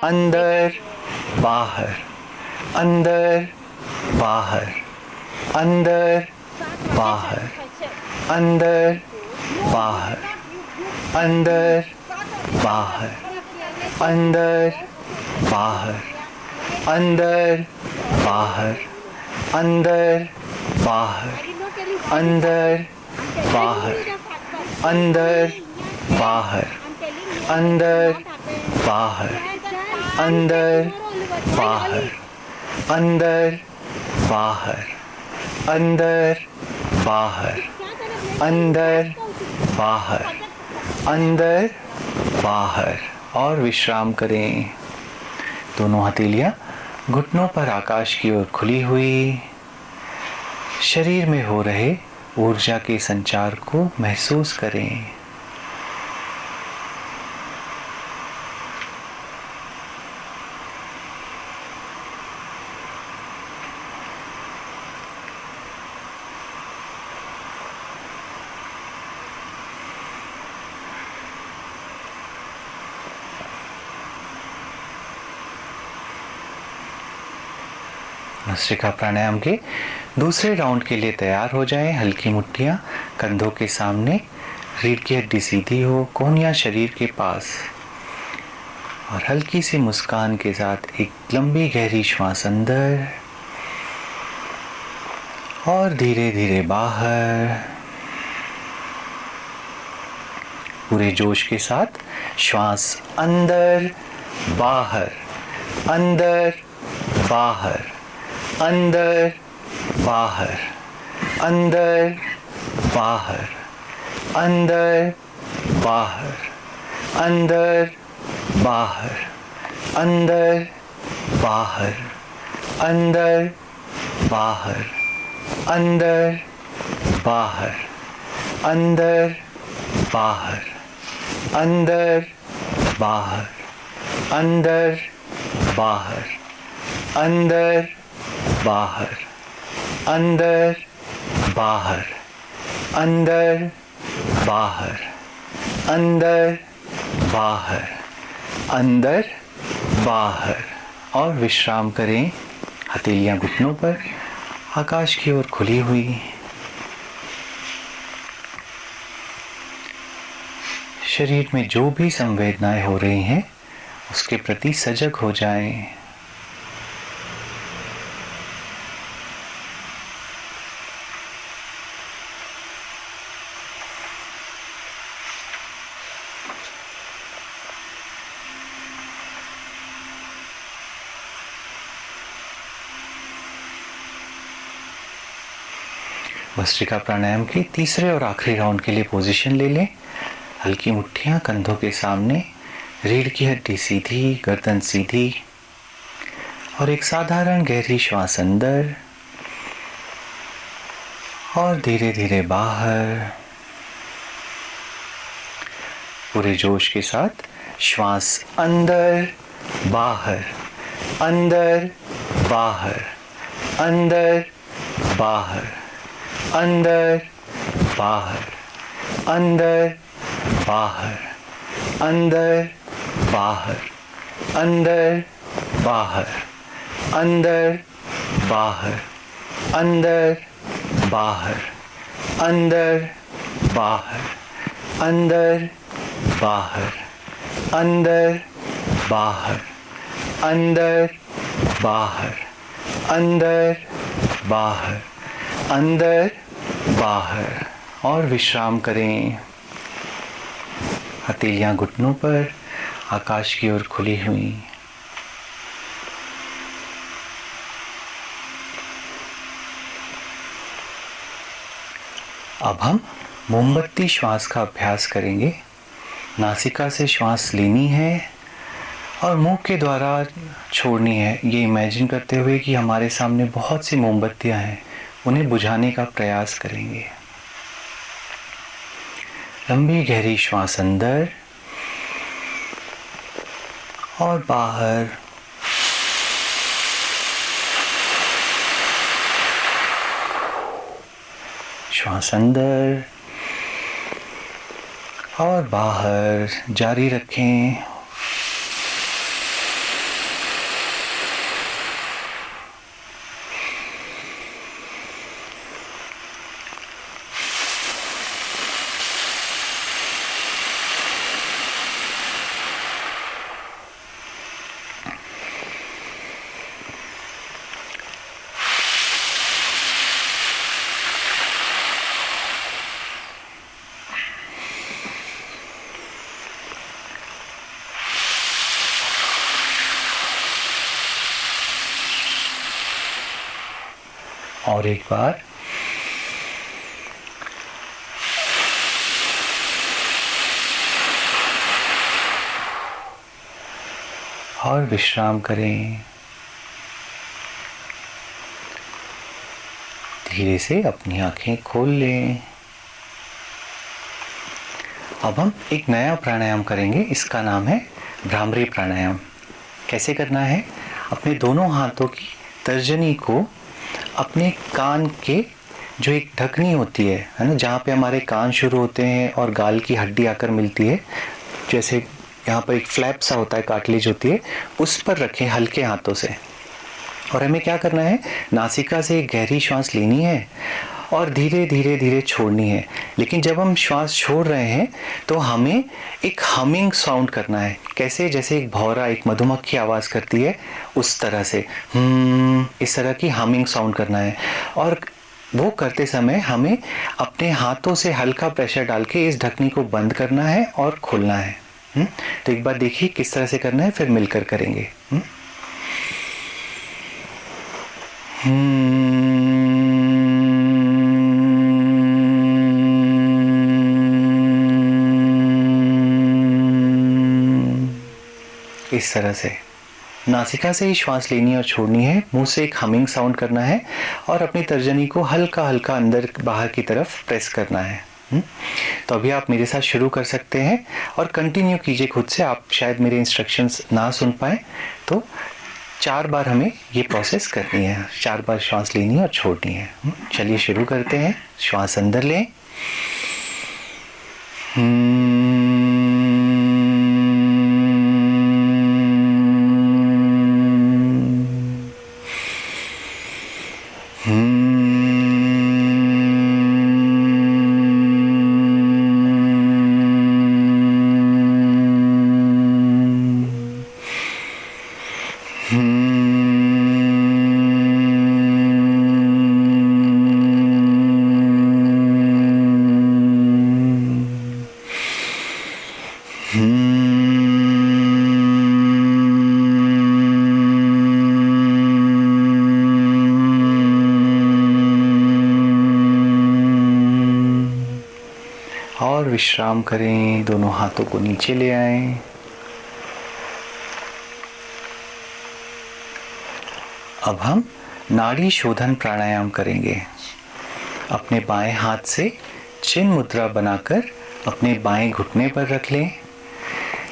अंदर बाहर, अंदर बाहर, अंदर बाहर, अंदर बाहर, अंदर बाहर, अंदर बाहर, अंदर बाहर, अंदर बाहर, अंदर बाहर, अंदर बाहर, अंदर बाहर, अंदर बाहर, अंदर बाहर, अंदर बाहर, अंदर बाहर, अंदर बाहर। और विश्राम करें। दोनों हथेलियां घुटनों पर आकाश की ओर खुली हुई। शरीर में हो रहे ऊर्जा के संचार को महसूस करें। भस्त्रिका प्राणायाम के दूसरे राउंड के लिए तैयार हो जाएं। हल्की मुट्ठियां कंधों के सामने, रीढ़ की हड्डी सीधी हो, कोहनियां शरीर के पास, और हल्की सी मुस्कान के साथ एक लंबी गहरी श्वास अंदर और धीरे धीरे बाहर। पूरे जोश के साथ श्वास अंदर बाहर, अंदर बाहर, अंदर बाहर, अंदर बाहर, अंदर बाहर, अंदर बाहर, अंदर बाहर, अंदर बाहर, अंदर बाहर, अंदर बाहर, अंदर बाहर, अंदर बाहर, अंदर बाहर, अंदर बाहर, अंदर बाहर, अंदर बाहर, अंदर बाहर। और विश्राम करें। हथेलियां घुटनों पर आकाश की ओर खुली हुई। शरीर में जो भी संवेदनाएं हो रही हैं उसके प्रति सजग हो जाएं। भस्त्रिका प्राणायाम के तीसरे और आखिरी राउंड के लिए पोजीशन ले लें। हल्की मुट्ठियां कंधों के सामने, रीढ़ की हड्डी सीधी, गर्दन सीधी, और एक साधारण गहरी श्वास अंदर और धीरे धीरे बाहर। पूरे जोश के साथ श्वास अंदर बाहर, अंदर बाहर, अंदर बाहर, अंदर बाहर, अंदर बाहर, अंदर बाहर, अंदर बाहर, अंदर बाहर, अंदर बाहर, अंदर बाहर, अंदर बाहर, अंदर बाहर, अंदर बाहर, अंदर बाहर, अंदर बाहर। और विश्राम करें। हथेलियां घुटनों पर आकाश की ओर खुली हुई। अब हम मोमबत्ती श्वास का अभ्यास करेंगे। नासिका से श्वास लेनी है और मुंह के द्वारा छोड़नी है। ये इमेजिन करते हुए कि हमारे सामने बहुत सी मोमबत्तियां हैं, उन्हें बुझाने का प्रयास करेंगे। लंबी गहरी श्वास अंदर और बाहर। श्वास अंदर और बाहर जारी रखें। और एक बार। और विश्राम करें। धीरे से अपनी आंखें खोल लें। अब हम एक नया प्राणायाम करेंगे, इसका नाम है भ्रामरी प्राणायाम। कैसे करना है? अपने दोनों हाथों की तर्जनी को अपने कान के जो एक ढकनी होती है ना, जहाँ पे हमारे कान शुरू होते हैं और गाल की हड्डी आकर मिलती है, जैसे यहाँ पर एक फ्लैप सा होता है, कार्टिलेज होती है, उस पर रखें हल्के हाथों से। और हमें क्या करना है? नासिका से एक गहरी श्वास लेनी है और धीरे धीरे धीरे छोड़नी है। लेकिन जब हम श्वास छोड़ रहे हैं तो हमें एक हमिंग साउंड करना है। कैसे? जैसे एक भौरा, एक मधुमक्खी आवाज़ करती है, उस तरह से इस तरह की हमिंग साउंड करना है। और वो करते समय हमें अपने हाथों से हल्का प्रेशर डाल के इस ढकनी को बंद करना है और खोलना है। तो एक बार देखिए किस तरह से करना है, फिर मिलकर करेंगे। इस तरह से नासिका से ही श्वास लेनी और छोड़नी है, मुंह से एक हमिंग साउंड करना है और अपनी तर्जनी को हल्का हल्का अंदर बाहर की तरफ प्रेस करना है। तो अभी आप मेरे साथ शुरू कर सकते हैं और कंटिन्यू कीजिए खुद से। आप शायद मेरे इंस्ट्रक्शंस ना सुन पाए, तो 4 बार हमें ये प्रोसेस करनी है, 4 बार श्वास लेनी है और छोड़नी है। चलिए शुरू करते हैं। श्वास अंदर लें, और विश्राम करें। दोनों हाथों को नीचे ले आएं। अब हम नाड़ी शोधन प्राणायाम करेंगे। अपने बाएं हाथ से चिन्ह मुद्रा बनाकर अपने बाएं घुटने पर रख लें।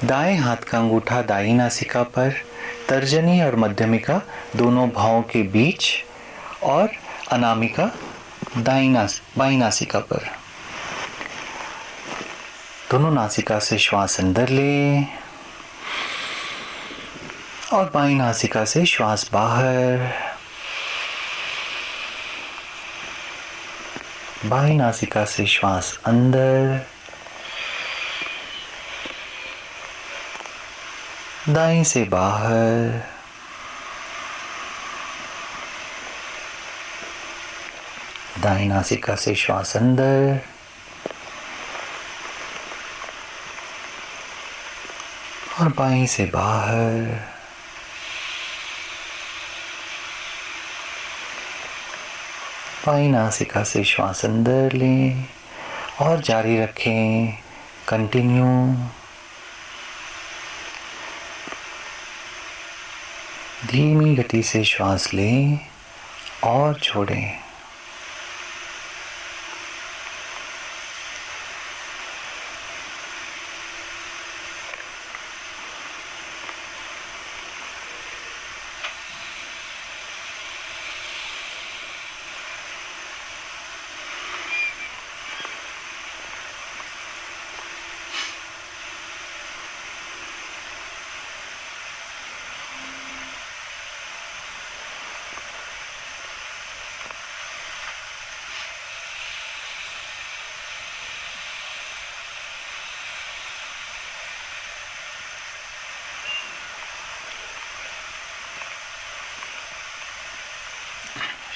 दाएं हाथ का अंगूठा दाईं नासिका पर, तर्जनी और मध्यमिका दोनों भौं के बीच और अनामिका बाईं नासिका पर। दोनों नासिका से श्वास अंदर लें और बाईं नासिका से श्वास बाहर। बाईं नासिका से श्वास अंदर, दाईं से बाहर। दाईं नासिका से श्वास अंदर, और बाईं से बाहर। बाईं नासिका से श्वास अंदर लें और जारी रखें। कंटिन्यू। धीमी गति से श्वास लें और छोड़ें।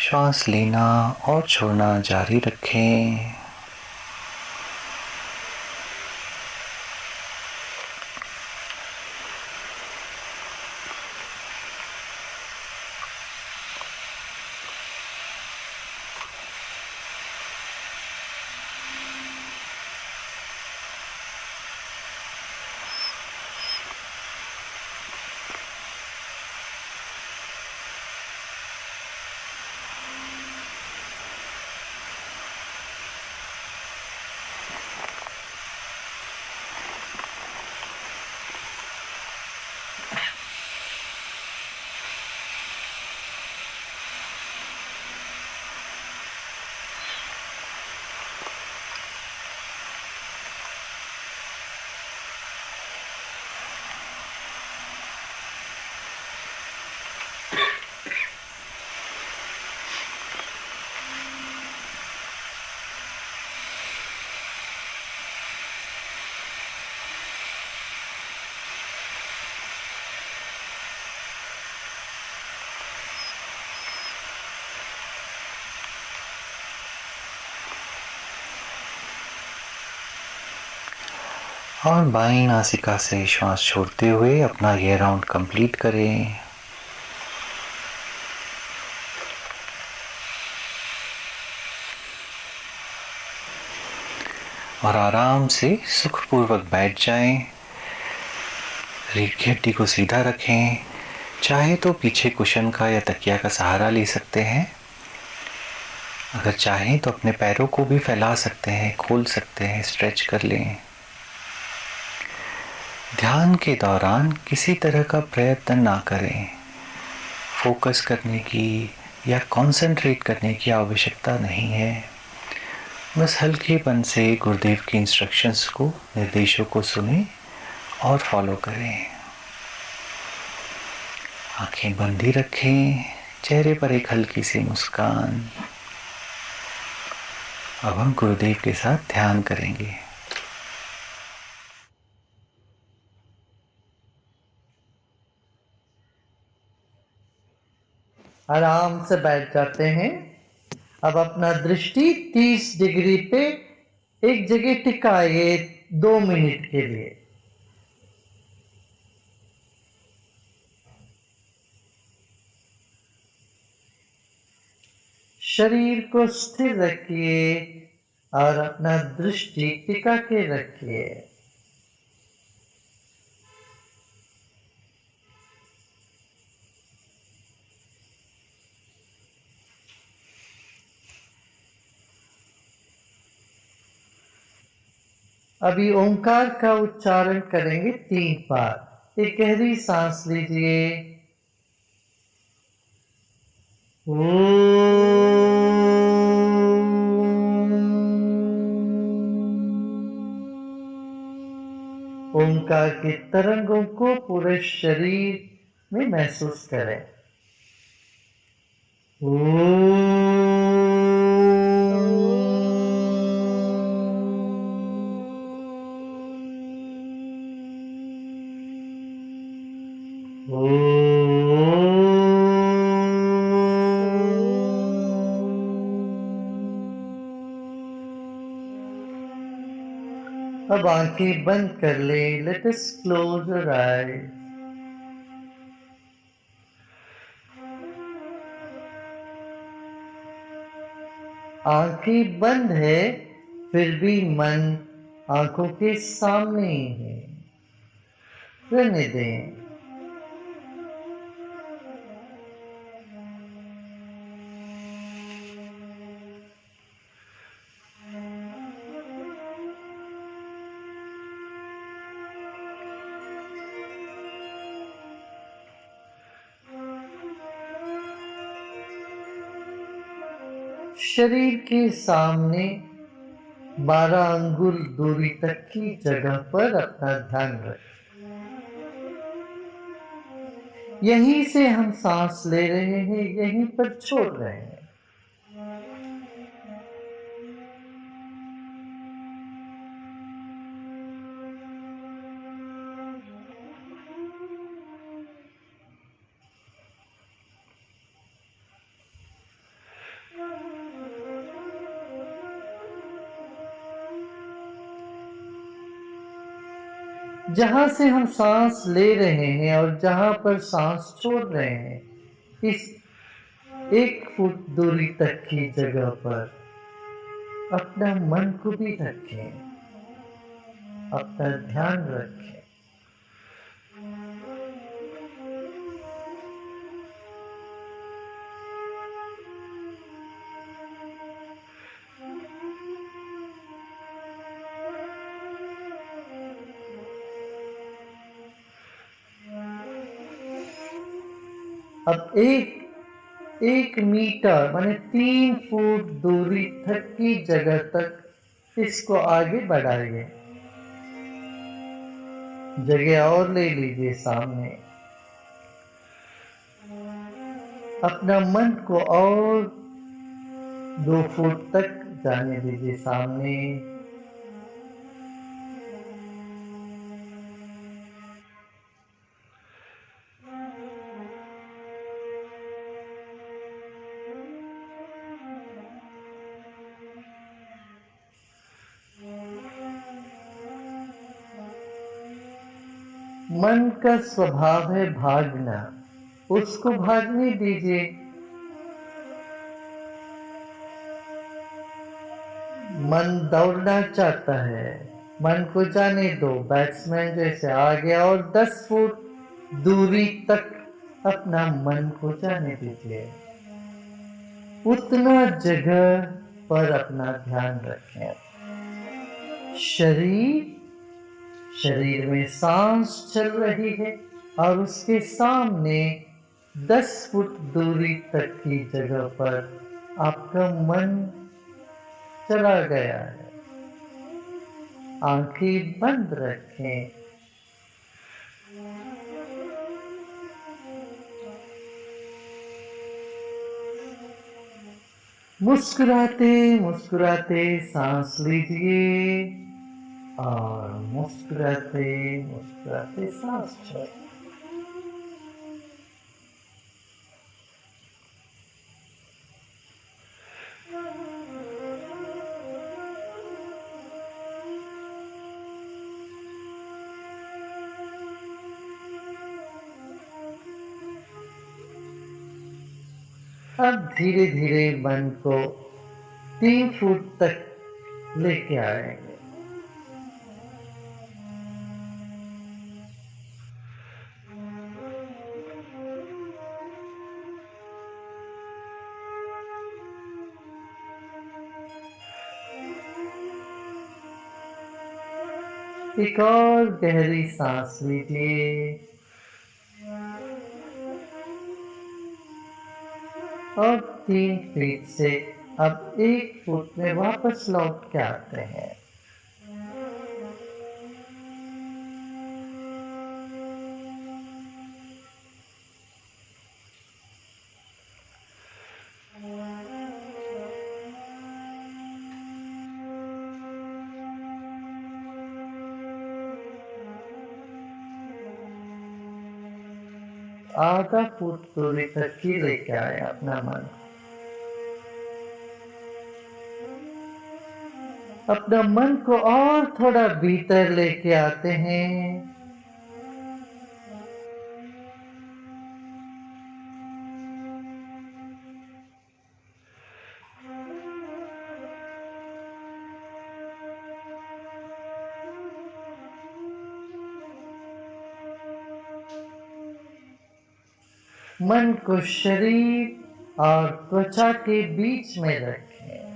श्वास लेना और छोड़ना जारी रखें। और बाईं नासिका से श्वास छोड़ते हुए अपना ये राउंड कंप्लीट करें। और आराम से सुखपूर्वक बैठ जाएं। रीढ़ की हड्डी को सीधा रखें। चाहे तो पीछे कुशन का या तकिया का सहारा ले सकते हैं। अगर चाहें तो अपने पैरों को भी फैला सकते हैं, खोल सकते हैं, स्ट्रेच कर लें। ध्यान के दौरान किसी तरह का प्रयत्न ना करें। फोकस करने की या कंसंट्रेट करने की आवश्यकता नहीं है। बस हल्केपन से गुरुदेव के इंस्ट्रक्शंस को, निर्देशों को सुनें और फॉलो करें। आंखें बंद ही रखें, चेहरे पर एक हल्की सी मुस्कान। अब हम गुरुदेव के साथ ध्यान करेंगे। आराम से बैठ जाते हैं। अब अपना दृष्टि 30 डिग्री पे एक जगह टिकाइए 2 मिनट के लिए। शरीर को स्थिर रखिए और अपना दृष्टि टिका के रखिए। अभी ओंकार का उच्चारण करेंगे 3 बार। एक गहरी सांस लीजिए। ओंकार के तरंगों को पूरे शरीर में महसूस करें। अब आंखें बंद कर ले। Let us close your eyes. आंखें बंद है, फिर भी मन आंखों के सामने ही है। रहने दें। शरीर के सामने 12 अंगुल दूरी तक की जगह पर अपना ध्यान रखें। यहीं से हम सांस ले रहे हैं, यहीं पर छोड़ रहे हैं। जहां से हम सांस ले रहे हैं और जहां पर सांस छोड़ रहे हैं, इस 1 फुट दूरी तक की जगह पर अपना मन को भी रखें, अपना ध्यान रखें। अब एक मीटर माने 3 फुट दूरी तक की जगह तक इसको आगे बढ़ाइए। जगह और ले लीजिए सामने। अपना मन को और 2 फुट तक जाने दीजिए सामने। मन का स्वभाव है भागना, उसको भागने दीजिए। मन दौड़ना चाहता है, मन को जाने दो। बैट्समैन जैसे आ गया और 10 फुट दूरी तक अपना मन को जाने दीजिए। उतना जगह पर अपना ध्यान रखें। शरीर में सांस चल रही है और उसके सामने 10 फुट दूरी तक की जगह पर आपका मन चला गया है। आंखें बंद रखें। मुस्कुराते मुस्कुराते सांस लीजिए और मुस्कुराते मुस्कुराते सांस छोड़ें। अब धीरे धीरे मन को 3 फुट तक लेके आएंगे। एक और गहरी सांस लीजिए और 3 फीट से अब 1 फुट में वापस लौट के आते हैं। आधा फुट दूरी तक ही लेके आए अपना मन। अपना मन को और थोड़ा भीतर लेके आते हैं। मन को शरीर और त्वचा के बीच में रखें।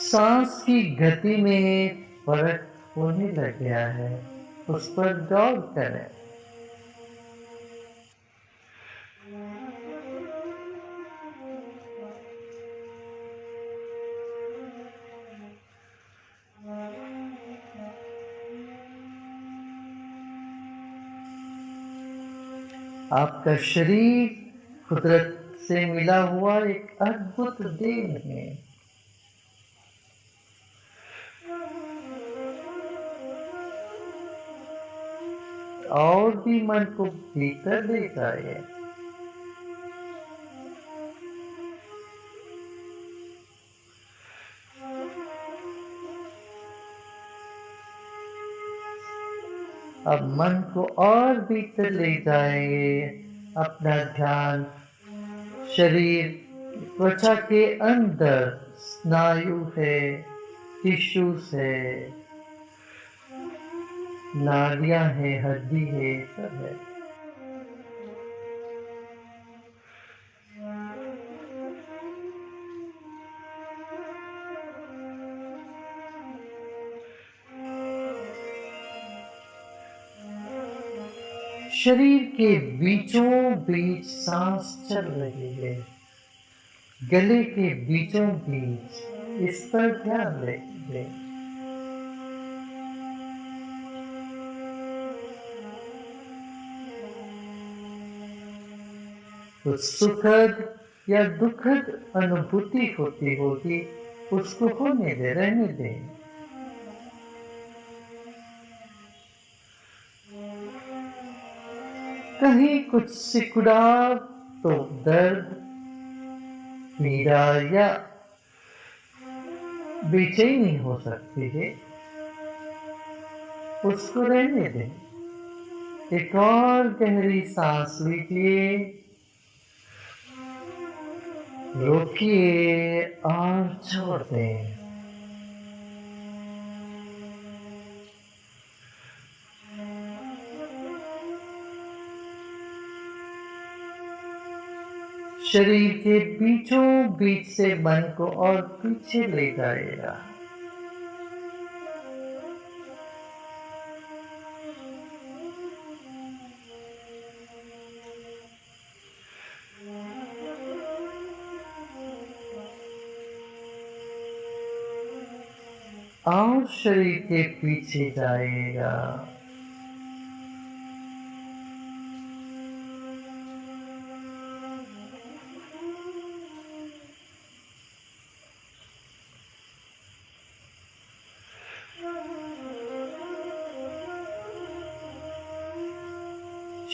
सांस की गति में फर्क होने लग गया है, उस पर गौर करें। आपका शरीर कुदरत से मिला हुआ एक अद्भुत देन है। और भी मन को भीतर ले जाइए। अब मन को और भीतर ले जाएंगे। अपना ध्यान शरीर त्वचा के अंदर स्नायु है, टिश्यूज है, नाड़ियां है, हड्डी है, सब है। शरीर के बीचों बीच सांस चल रही है, गले के बीचों बीच, इस पर ध्यान दें। कुछ सुखद या दुखद अनुभूति होती होगी, उसको होने दे, रहने दें। कहीं कुछ सिकुड़ा तो दर्द, पीड़ा या बेचैनी हो सकती है, उसको रहने दें। एक और गहरी सांस लीजिए, रोकिए और छोड़ दें। शरीर के बीचों बीच से मन को और पीछे ले जाएगा। और शरीर के पीछे जाएगा।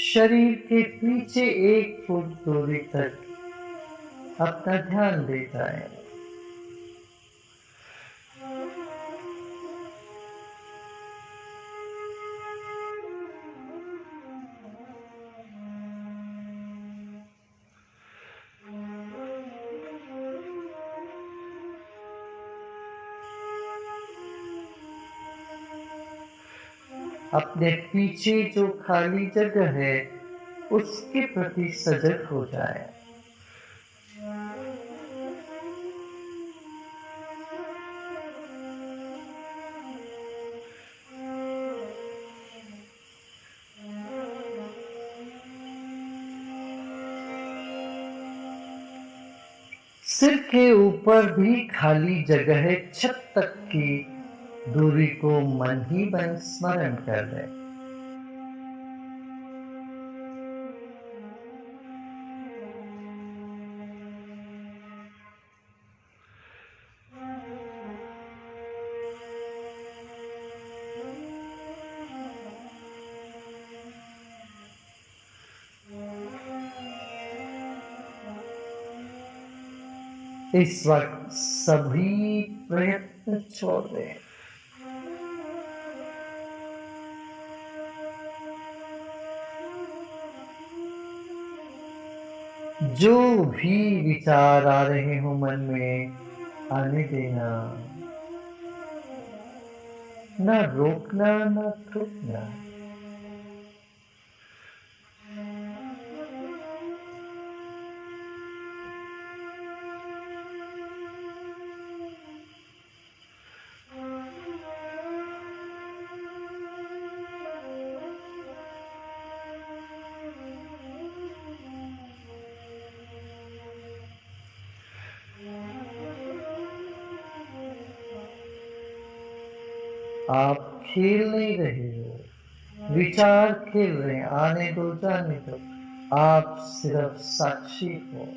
शरीर के पीछे 1 फुट दूरी तक अपना ध्यान ले जाए। अपने पीछे जो खाली जगह है उसके प्रति सजग हो जाए। सिर के ऊपर भी खाली जगह है, छत तक की दूरी को मन ही मन स्मरण कर ले। इस वक्त सभी प्रयत्न छोड़ दें। जो भी विचार आ रहे हो मन में, आने देना, ना रोकना ना थूकना। आप खेल नहीं रहे हो, विचार खेल रहे हैं, आने दो जाने दो, आप सिर्फ साक्षी हो।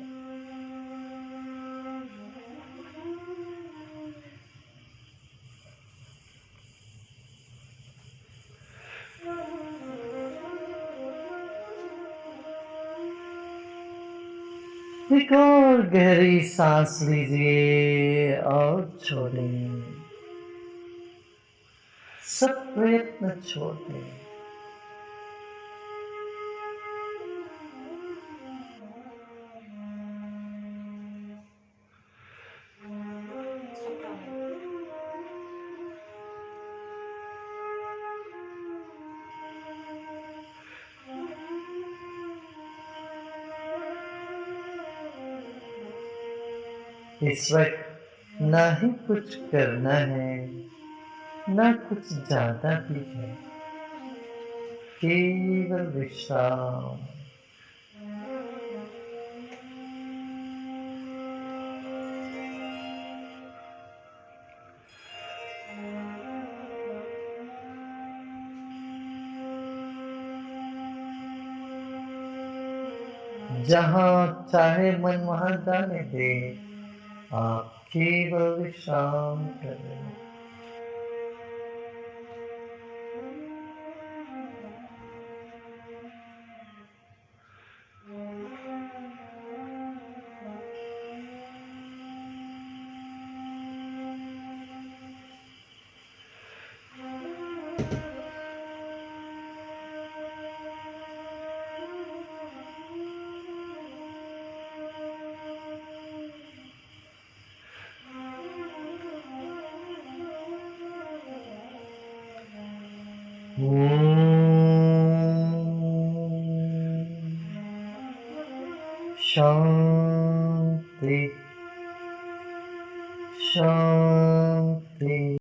एक और गहरी सांस लीजिए और छोड़ें। सब प्रयत्न छोड़ दें। इस वक्त ना ही कुछ करना है, ना कुछ ज्यादा भी है, केवल विश्राम। जहां चाहे मन वहां जाने दे, आप केवल विश्राम करें। शांति शांति।